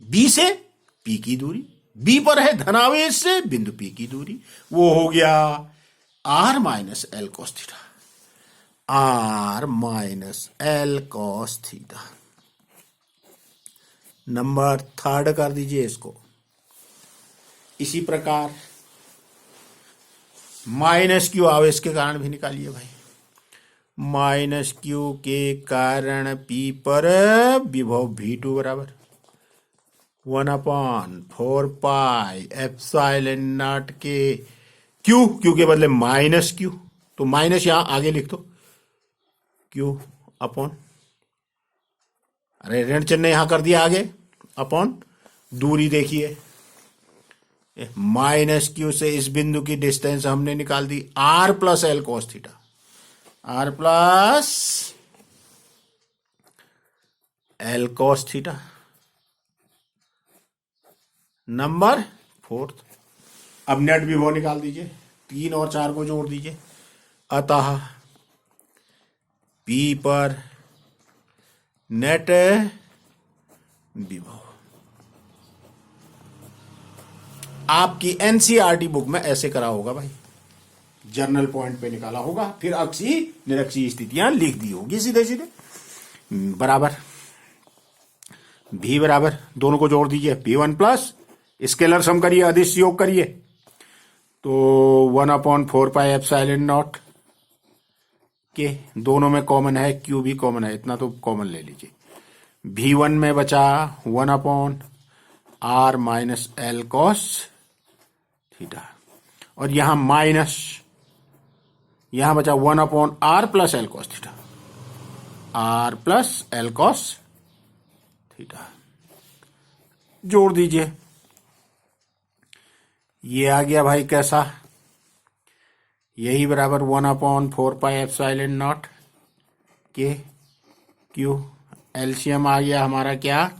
बी से पी की दूरी, बी पर है धनावेश से बिंदु पी की दूरी, वो हो गया R minus L cos theta, R minus L cos theta. Number 3 कर दीजिए इसको। इसी प्रकार माइनस क्यू आवेश के कारण भी निकालिए भाई, माइनस क्यू के कारण पी पर विभव V2 बराबर 1/4 पाई एप्सिलॉन नॉट के क्यू, क्यू के बदले माइनस क्यू, तो माइनस यहां आगे लिख दो, क्यू अपॉन, अरे ऋण चिन्ह यहां कर दिया आगे, अपॉन दूरी देखिए, माइनस क्यू से इस बिंदु की डिस्टेंस हमने निकाल दी r plus L cos theta, r plus L cos theta. Number 4, अब नेट विभव निकाल दीजिए, 3 और 4 को जोड़ दीजिए। अतः पी पर नेट विभव आपकी एनसीईआरटी बुक में ऐसे करा होगा भाई, जर्नल पॉइंट पे निकाला होगा, फिर अक्षीय निरक्षीय स्थितियां लिख दी होगी सीधे सीधे। बराबर भी बराबर दोनों को जोड़ दीजिए, P1 प्लस स्केलर सम करिए, अदिश योग करिए, तो 1/4πε0 के दोनों में कॉमन है, क्यू भी कॉमन है, इतना तो कॉमन ले लीजिए। V1 में बचा 1/r minus L cos theta, और यहां माइनस, यहां बचा 1/r plus L cos theta, r plus L cos theta. जोड़ दीजिए, ये आ गया भाई कैसा, यही बराबर 1/4πε0 के क्यू। एलसीएम आ गया हमारा क्या,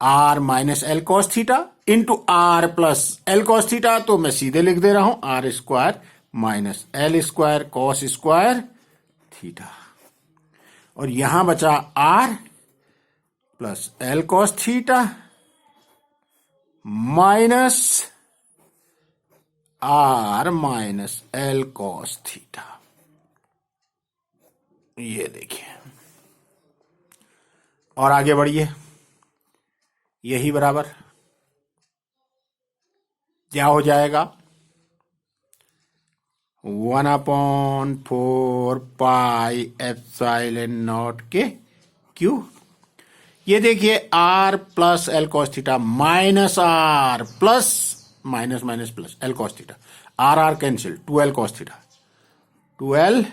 r minus L cos theta into R plus L cos theta, तो मैं सीधे लिख दे रहा हूं R square minus L square cos square theta, और यहां बचा r plus L cos theta minus R minus L cos theta. ये देखिए, और आगे बढ़िए, यही बराबर क्या हो जाएगा, 1/4πε0 के क्यू। ये देखिए R plus L cos theta minus R plus minus minus plus L cos theta, R R cancel, 2l cos theta, 2l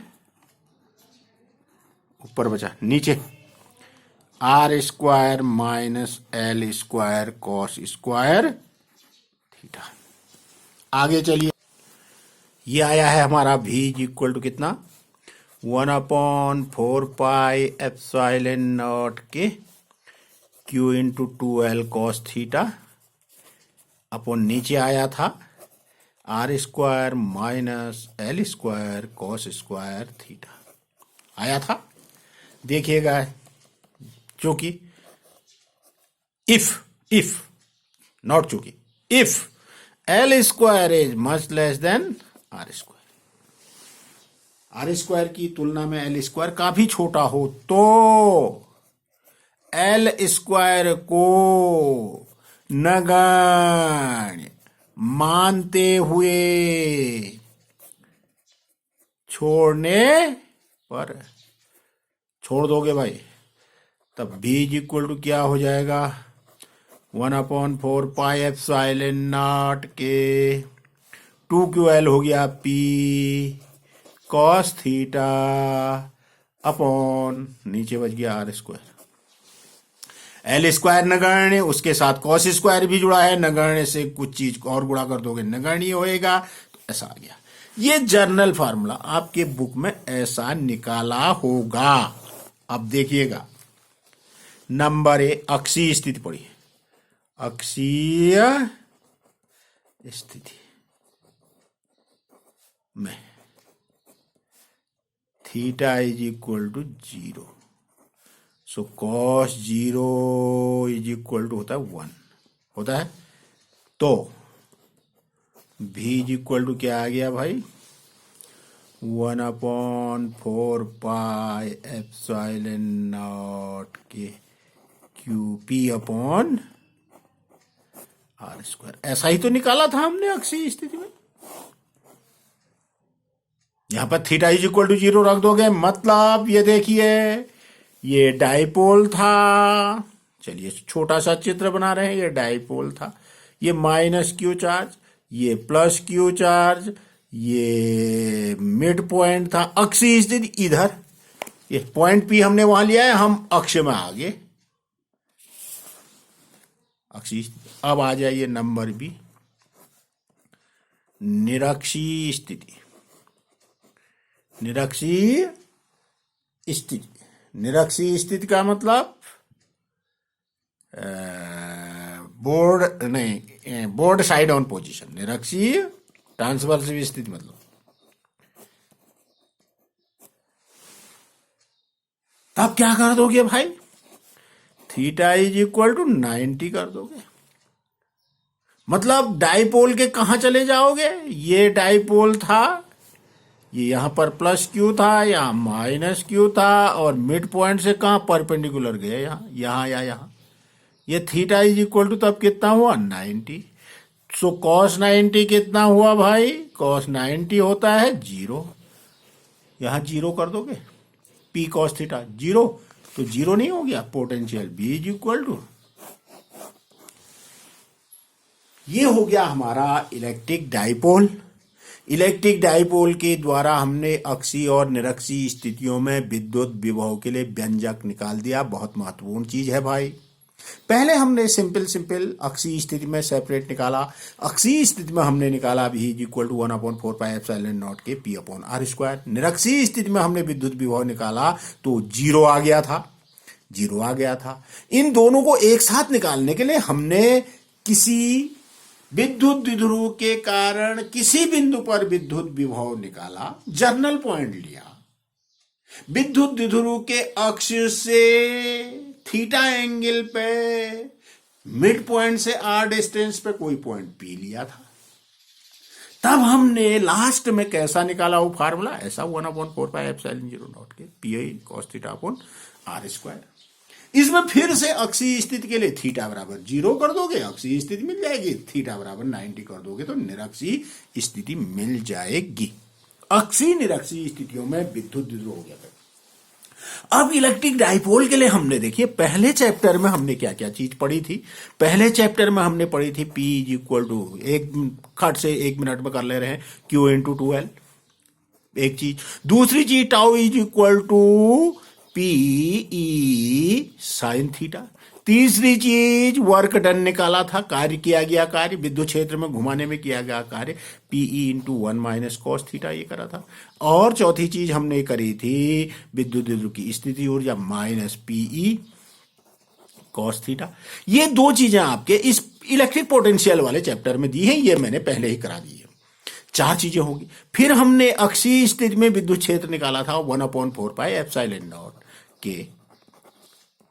ऊपर बचा, नीचे R square minus L square cos square theta. आगे चलिए, ये आया है हमारा v इक्वल टू कितना, 1/4πε0 के Q into 2l cos theta upon नीचे आया था R square minus L square cos square theta आया था। देखिएगा, चूंकि इफ नॉट चूंकि if L square is much less than R square, R square की तुलना में एल स्क्वायर काफी छोटा हो तो एल स्क्वायर को नगण्य मानते हुए छोड़ने पर, छोड़ दोगे भाई, तब v इक्वल टू क्या हो जाएगा, 1/4πε0 के 2ql हो गया p कॉस थीटा अपॉन नीचे बच गया आर स्क्वायर, एल स्क्वायर नगण्य, उसके साथ कॉस स्क्वायर भी जुड़ा है, नगण्य से कुछ चीज और गुणा कर दोगे नगण्य होएगा, तो ऐसा आ गया। ये जर्नल फार्मूला आपके बुक में ऐसा निकाला होगा। अब देखिएगा, नंबर ए अक्षीय स्थिति पढ़िए, अक्षीय स्थिति में theta is equal to 0, so cos 0 is equal to होता है 1 होता है, तो v इज इक्वल टू क्या आ गया भाई, 1/4πε0 के Q P upon are square. ऐसा ही तो निकाला था हमने अक्षीय स्थिति में। यहां पर थीटा इज इक्वल टू 0 रख दोगे, मतलब ये देखिए ये डाइपोल था, चलिए छोटा सा चित्र बना रहे हैं, ये डाइपोल था, ये माइनस क्यू चार्ज, ये प्लस क्यू चार्ज, ये मिड पॉइंट था, अक्षीय स्थिति इधर, ये पॉइंट पी हमने वहां लिया है, हम अक्ष में आ गए अक्षीय स्थिति। अब आ जाइए नंबर बी, निरक्षीय स्थिति, निरक्षीय स्थिति, निरक्षीय स्थिति का मतलब बोर्ड नहीं, बोर्ड साइड ऑन पोजीशन, निरक्षीय ट्रांसवर्सिव स्थिति मतलब तब क्या कर दोगे भाई, थीटा इज इक्वल टू 90 कर दोगे, मतलब डाइपोल के कहां चले जाओगे, ये डाइपोल था, ये यहां पर प्लस क्यू था, यहां माइनस क्यू था, और मिड पॉइंट से कहां परपेंडिकुलर गए, यहां यहां या यहां, ये थीटा इज इक्वल टू तब कितना हुआ 90। सो cos 90 कितना हुआ भाई? cos 90 होता है 0। यहां 0 कर दोगे, p cos थीटा 0, तो 0 नहीं हो गया potential B is equal to, ये हो गया हमारा इलेक्ट्रिक डाइपोल। इलेक्ट्रिक डाइपोल के द्वारा हमने अक्षीय और निरक्षीय स्थितियों में विद्युत विभव के लिए व्यंजक निकाल दिया। बहुत महत्वपूर्ण चीज है भाई। पहले हमने सिंपल अक्षीय स्थिति में सेपरेट निकाला। अक्षीय स्थिति में हमने निकाला V इज इक्वल टू 1/4πε0 के P/r²। निरक्षीय स्थिति में हमने विद्युत विभव निकाला तो 0 आ गया था। इन दोनों को एक साथ निकालने के लिए हमने किसी विद्युत द्विध्रुव के कारण किसी बिंदु पर विद्युत विभव निकाला, जर्नल पॉइंट लिया। विद्युत द्विध्रुव के अक्ष से थीटा एंगल पे मिड पॉइंट से r डिस्टेंस पे कोई पॉइंट P लिया था। तब हमने लास्ट में कैसा निकाला वो फार्मूला? ऐसा 1/4πε0 के P cos θ/r²। इसमें फिर से अक्षीय स्थिति के लिए थीटा बराबर 0 कर दोगे, अक्षीय स्थिति मिल जाएगी। थीटा बराबर 90 कर दोगे तो निरक्षीय स्थिति मिल जाएगी। अक्षीय निरक्षीय स्थितियों में विद्युत द्विध्रुव हो गया था। अब इलेक्ट्रिक डाइपोल के लिए हमने देखिए पहले चैप्टर में हमने क्या क्या चीज पढ़ी थी। पहले चैप्टर में हमने पढ़ी थी P इज इक्वल टू, एक खट से 1 मिनट में कर ले रहे हैं, Q इंटू 2L, एक चीज। दूसरी चीज tau is equal to PE sine theta. तीसरी चीज वर्क डन निकाला था, कार्य किया गया कार्य, विद्युत क्षेत्र में घुमाने में किया गया कार्य, PE इंटू 1 - cos थीटा, ये करा था। और चौथी चीज हमने करी थी विद्युत द्विध्रुव की स्थिति ऊर्जा -PE cos थीटा। ये दो चीजें आपके इस इलेक्ट्रिक पोटेंशियल वाले चैप्टर में दी है, ये मैंने पहले ही करा दी है। 4 चीजें होगी। फिर हमने अक्षीय स्थिति में विद्युत क्षेत्र निकाला था 1/4πε0 के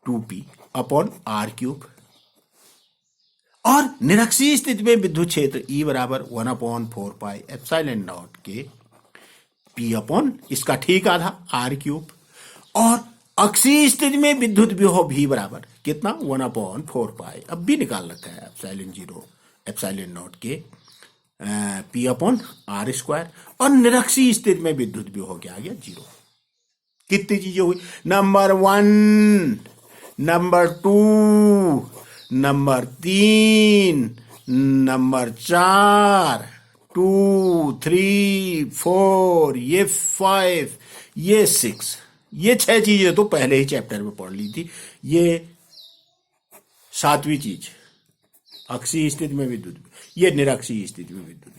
2p/r³। और निरक्षीय स्थिति में विद्युत क्षेत्र E बराबर 1/4πε0 के p/ इसका ठीक आधा r³। और अक्षीय स्थिति में विद्युत विभव V बराबर कितना? 1/4π, अब भी निकाल रखा है, ε0 के p/r²। और निरक्षीय स्थिति में विद्युत विभव क्या आ गया? 0। कितनी चीजें हुई? नंबर 1, नंबर 2, नंबर 3, नंबर 4, 2, 3, 4, ये 5, ये 6, ये 6 चीजें तो पहले ही चैप्टर में पढ़ ली थी। ये 7वीं चीज अक्षीय स्थिति में विद्युत, ये निरक्षीय स्थिति में विद्युत।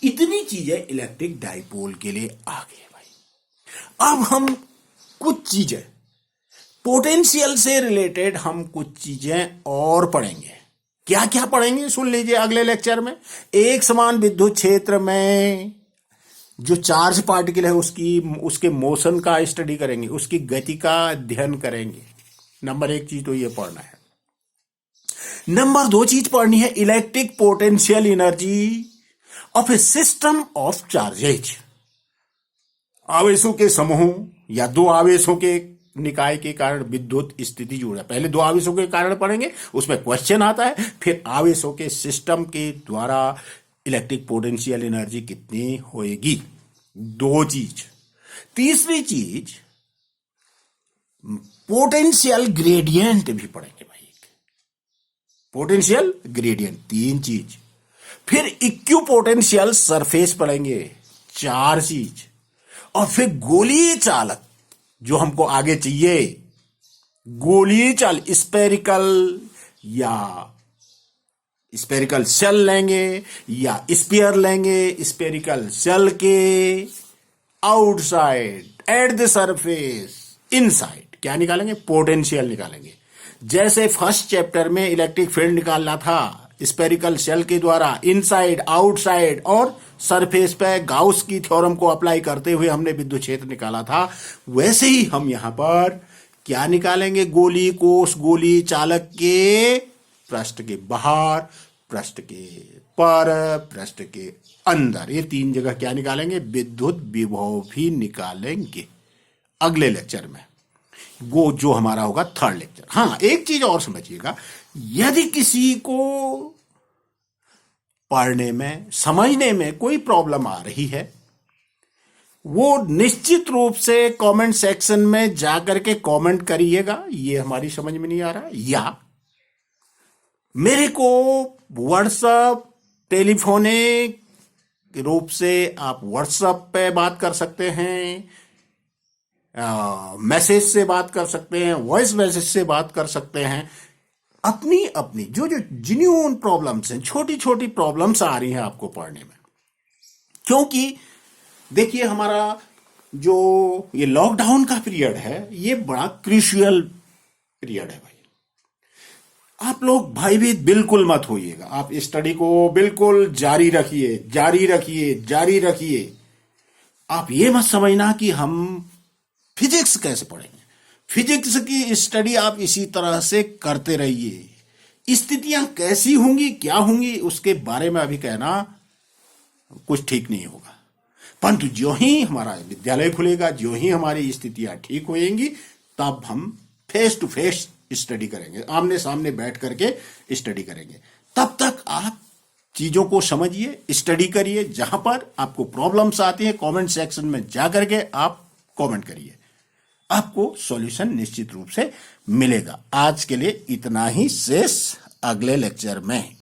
इतनी चीजें इलेक्ट्रिक डाइपोल के लिए आ गई भाई। अब हम कुछ चीजें पोटेंशियल से रिलेटेड हम कुछ चीजें और पढ़ेंगे। क्या क्या पढ़ेंगे सुन लीजिए अगले लेक्चर में। एक समान विद्युत क्षेत्र में जो चार्ज पार्टिकल है उसके मोशन का स्टडी करेंगे, उसकी गति का अध्ययन करेंगे। नंबर 1 चीज तो ये पढ़ना है। नंबर 2 चीज पढ़नी है electric potential energy of A system of charges. आवेशों के समूह या 2 आवेशों के निकाय के कारण विद्युत स्थिति जुड़ा। पहले 2 आवेशों के कारण पढ़ेंगे, उसमें क्वेश्चन आता है। फिर आवेशों के सिस्टम के द्वारा इलेक्ट्रिक पोटेंशियल एनर्जी कितनी होएगी, 2 चीज। तीसरी चीज पोटेंशियल ग्रेडियंट भी पढ़ेंगे भाई, पोटेंशियल ग्रेडियंट, 3 चीज। फिर इक्विपोटेंशियल सरफेस पढ़ेंगे, 4 चीज। और फिर गोलीय चालक जो हमको आगे चाहिए, गोलीय चाल स्पेरिकल या स्पेरिकल शेल लेंगे या स्फीयर लेंगे। स्पेरिकल शेल के outside at the surface inside क्या निकालेंगे? पोटेंशियल निकालेंगे। जैसे फर्स्ट चैप्टर में इलेक्ट्रिक फील्ड निकालना था स्पेरिकल शेल के द्वारा, इनसाइड, आउटसाइड और सरफेस पे गाउस की थ्योरम को अप्लाई करते हुए हमने विद्युत क्षेत्र निकाला था, वैसे ही हम यहां पर क्या निकालेंगे? गोली कोष, गोली चालक के पृष्ठ के बाहर, पृष्ठ के पर, पृष्ठ के अंदर, ये 3 जगह क्या निकालेंगे? विद्युत विभव भी निकालेंगे अगले लेक्चर में, वो जो हमारा होगा 3rd लेक्चर। हाँ, एक चीज और समझिएगा, यदि किसी को पढ़ने में समझने में कोई प्रॉब्लम आ रही है, वो निश्चित रूप से कमेंट सेक्शन में जाकर के कमेंट करिएगा, ये हमारी समझ में नहीं आ रहा, या मेरे को व्हाट्सएप टेलीफोनिक रूप से आप व्हाट्सएप पे बात कर सकते हैं, मैसेज से बात कर सकते हैं, वॉइस मैसेज से बात कर सकते हैं। अपनी अपनी जो जो जिन्यून प्रॉब्लम्स हैं, छोटी छोटी प्रॉब्लम्स आ रही हैं आपको पढ़ने में, क्योंकि देखिए हमारा जो ये लॉकडाउन का पीरियड है, ये बड़ा क्रूशियल पीरियड है भाई। आप लोग भयभीत बिल्कुल मत होइएगा, आप स्टडी को बिल्कुल जारी रखिए, जारी रखिए, जारी रखिए। आप ये मत समझना कि हम फिजिक्स कैसे पढ़ेंगे, फिजिक्स की स्टडी आप इसी तरह से करते रहिए। स्थितियां कैसी होंगी, क्या होंगी, उसके बारे में अभी कहना कुछ ठीक नहीं होगा, परंतु जो ही हमारा विद्यालय खुलेगा, जो ही हमारी स्थितियां ठीक होएंगी, तब हम फेस टू फेस स्टडी करेंगे, आमने सामने बैठ करके स्टडी करेंगे। तब तक आप चीजों को समझिए, स्टडी करिए। जहां पर आपको प्रॉब्लम्स आती है, कमेंट सेक्शन में जाकर के आप कमेंट करिए, आपको सॉल्यूशन निश्चित रूप से मिलेगा। आज के लिए इतना ही, शेष अगले लेक्चर में।